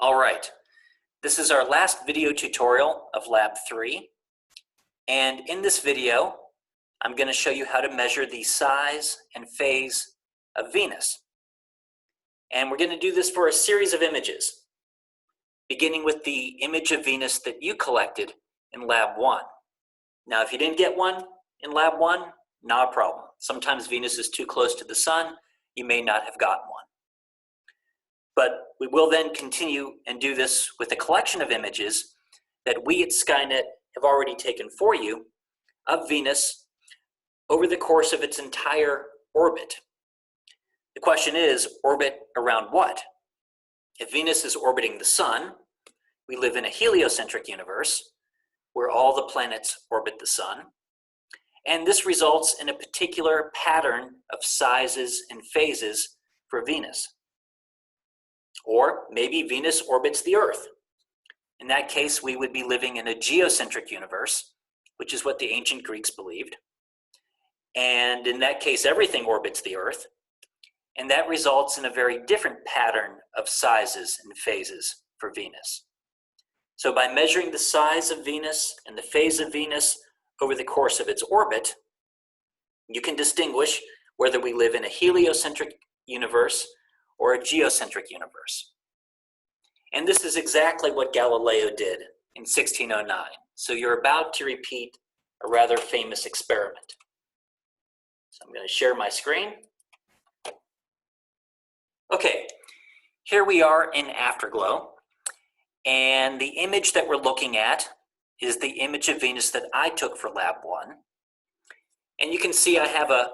All right, this is our last video tutorial of Lab 3. And in this video, I'm going to show you how to measure the size and phase of Venus. And we're going to do this for a series of images, beginning with the image of Venus that you collected in Lab 1. Now, if you didn't get one in Lab 1, not a problem. Sometimes Venus is too close to the sun. You may not have gotten one. But we will then continue and do this with a collection of images that we at Skynet have already taken for you of Venus over the course of its entire orbit. The question is, orbit around what? If Venus is orbiting the sun, we live in a heliocentric universe where all the planets orbit the sun. And this results in a particular pattern of sizes and phases for Venus. Or maybe Venus orbits the Earth. In that case, we would be living in a geocentric universe, which is what the ancient Greeks believed. And in that case, everything orbits the Earth. And that results in a very different pattern of sizes and phases for Venus. So by measuring the size of Venus and the phase of Venus over the course of its orbit, you can distinguish whether we live in a heliocentric universe or a geocentric universe. And this is exactly what Galileo did in 1609. So you're about to repeat a rather famous experiment. So I'm going to share my screen. Okay, here we are in Afterglow. And the image that we're looking at is the image of Venus that I took for Lab 1. And you can see I have a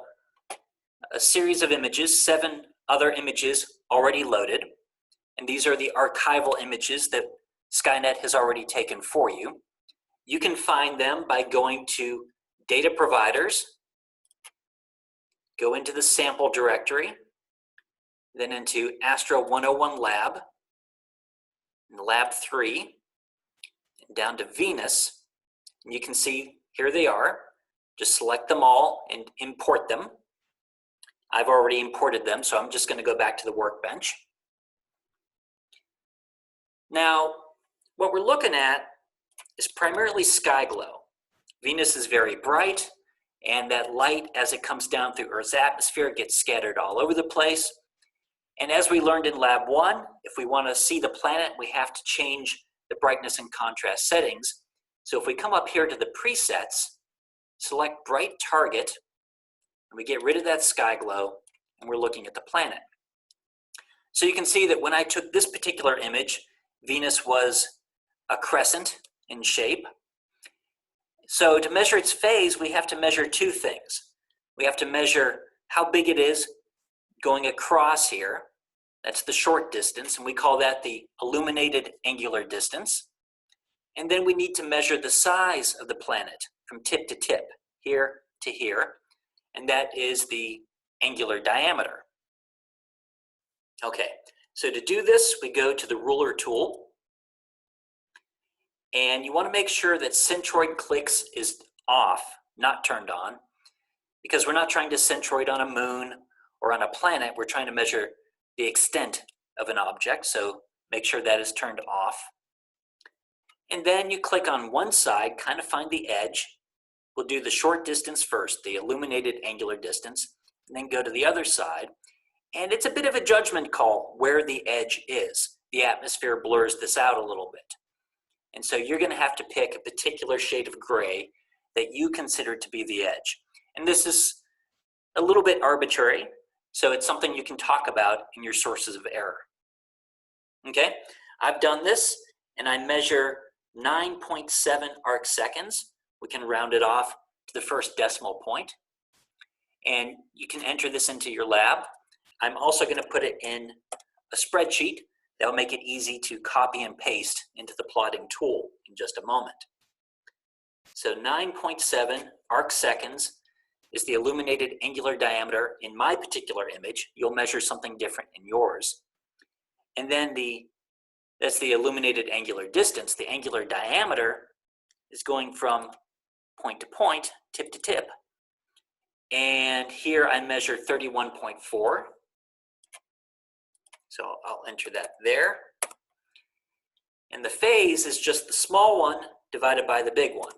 series of images, 7 other images already loaded. And these are the archival images that Skynet has already taken for you. You can find them by going to Data Providers, go into the sample directory, then into Astro 101 Lab, and Lab 3, and down to Venus. And you can see here they are. Just select them all and import them. I've already imported them, so I'm just going to go back to the workbench. Now, what we're looking at is primarily sky glow. Venus is very bright, and that light, as it comes down through Earth's atmosphere, gets scattered all over the place. And as we learned in Lab 1, if we want to see the planet, we have to change the brightness and contrast settings. So if we come up here to the presets, select Bright Target, and we get rid of that sky glow, and we're looking at the planet. So you can see that when I took this particular image, Venus was a crescent in shape. So to measure its phase, we have to measure 2 things. We have to measure how big it is going across here. That's the short distance, and we call that the illuminated angular distance. And then we need to measure the size of the planet from tip to tip, here to here, and that is the angular diameter. Okay, so to do this, we go to the ruler tool, and you want to make sure that centroid clicks is off, not turned on, because we're not trying to centroid on a moon or on a planet. We're trying to measure the extent of an object, so make sure that is turned off. And then you click on one side, kind of find the edge. We'll do the short distance first, the illuminated angular distance, and then go to the other side. And it's a bit of a judgment call where the edge is. The atmosphere blurs this out a little bit. And so you're going to have to pick a particular shade of gray that you consider to be the edge. And this is a little bit arbitrary, so it's something you can talk about in your sources of error. Okay, I've done this, and I measure 9.7 arc seconds. We can round it off to the first decimal point. And you can enter this into your lab. I'm also going to put it in a spreadsheet that will make it easy to copy and paste into the plotting tool in just a moment. So 9.7 arc seconds is the illuminated angular diameter in my particular image. You'll measure something different in yours. And then that's the illuminated angular distance. The angular diameter is going from point to point, tip to tip. And here I measure 31.4. So I'll enter that there. And the phase is just the small one divided by the big one.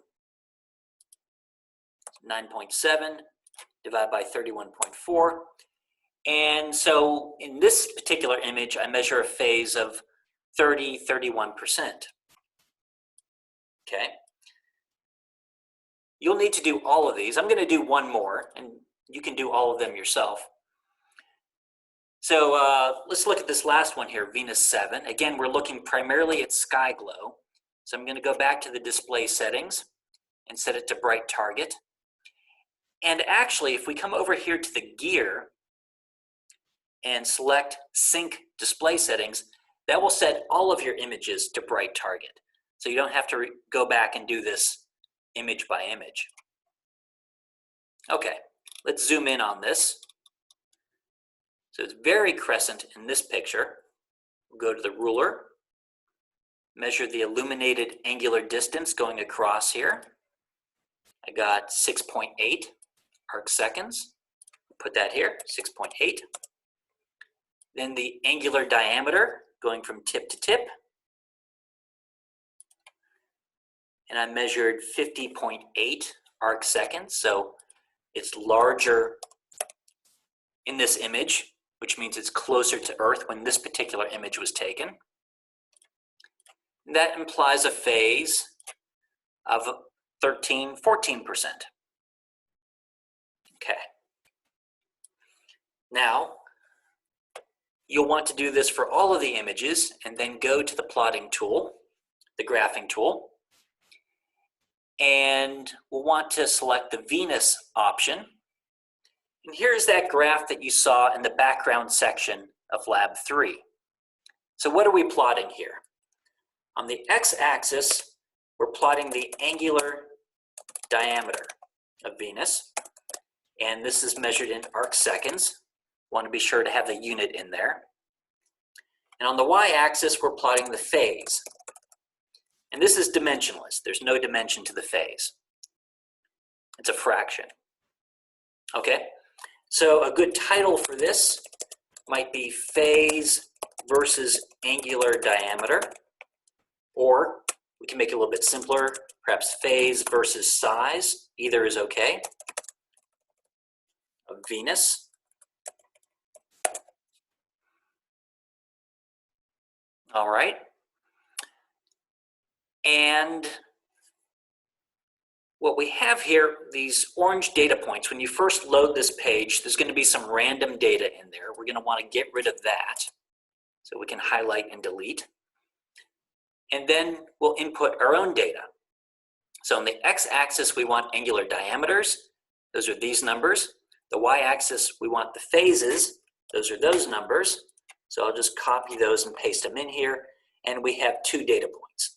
9.7 divided by 31.4. And so in this particular image, I measure a phase of 31%. Okay. You'll need to do all of these. I'm going to do one more, and you can do all of them yourself. So let's look at this last one here, Venus 7. Again, we're looking primarily at sky glow. So I'm going to go back to the display settings and set it to bright target. And actually, if we come over here to the gear and select sync display settings, that will set all of your images to bright target. So you don't have to go back and do this image by image. Okay, let's zoom in on this. So it's very crescent in this picture. We'll go to the ruler, measure the illuminated angular distance going across here. I got 6.8 arc seconds. Put that here, 6.8. Then the angular diameter going from tip to tip. And I measured 50.8 arc seconds, so it's larger in this image, which means it's closer to Earth when this particular image was taken. And that implies a phase of 14%. Okay. Now, you'll want to do this for all of the images and then go to the plotting tool, the graphing tool. And we'll want to select the Venus option. And here's that graph that you saw in the background section of Lab 3. So what are we plotting here? On the x-axis, we're plotting the angular diameter of Venus. And this is measured in arc seconds. Want to be sure to have the unit in there. And on the y-axis, we're plotting the phase. And this is dimensionless. There's no dimension to the phase. It's a fraction. Okay, so a good title for this might be phase versus angular diameter, or we can make it a little bit simpler, perhaps phase versus size. Either is okay. Of Venus. All right. And what we have here, these orange data points, when you first load this page, there's going to be some random data in there. We're going to want to get rid of that. So we can highlight and delete. And then we'll input our own data. So on the x-axis, we want angular diameters. Those are these numbers. The y-axis, we want the phases. Those are those numbers. So I'll just copy those and paste them in here. And we have 2 data points.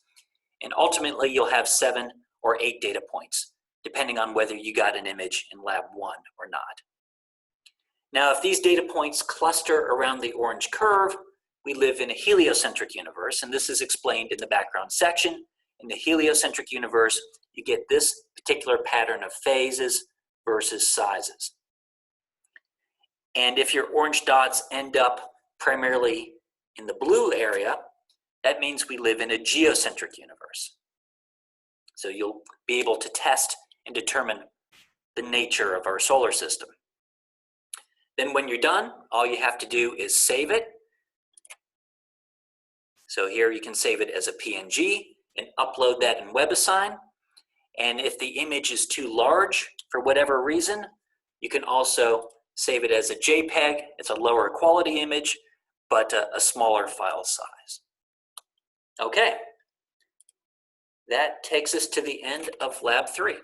And ultimately, you'll have 7 or 8 data points, depending on whether you got an image in Lab 1 or not. Now, if these data points cluster around the orange curve, we live in a heliocentric universe, and this is explained in the background section. In the heliocentric universe, you get this particular pattern of phases versus sizes. And if your orange dots end up primarily in the blue area, that means we live in a geocentric universe. So you'll be able to test and determine the nature of our solar system. Then when you're done, all you have to do is save it. So here you can save it as a PNG and upload that in WebAssign. And if the image is too large for whatever reason, you can also save it as a JPEG. It's a lower quality image, but a smaller file size. Okay, that takes us to the end of Lab 3.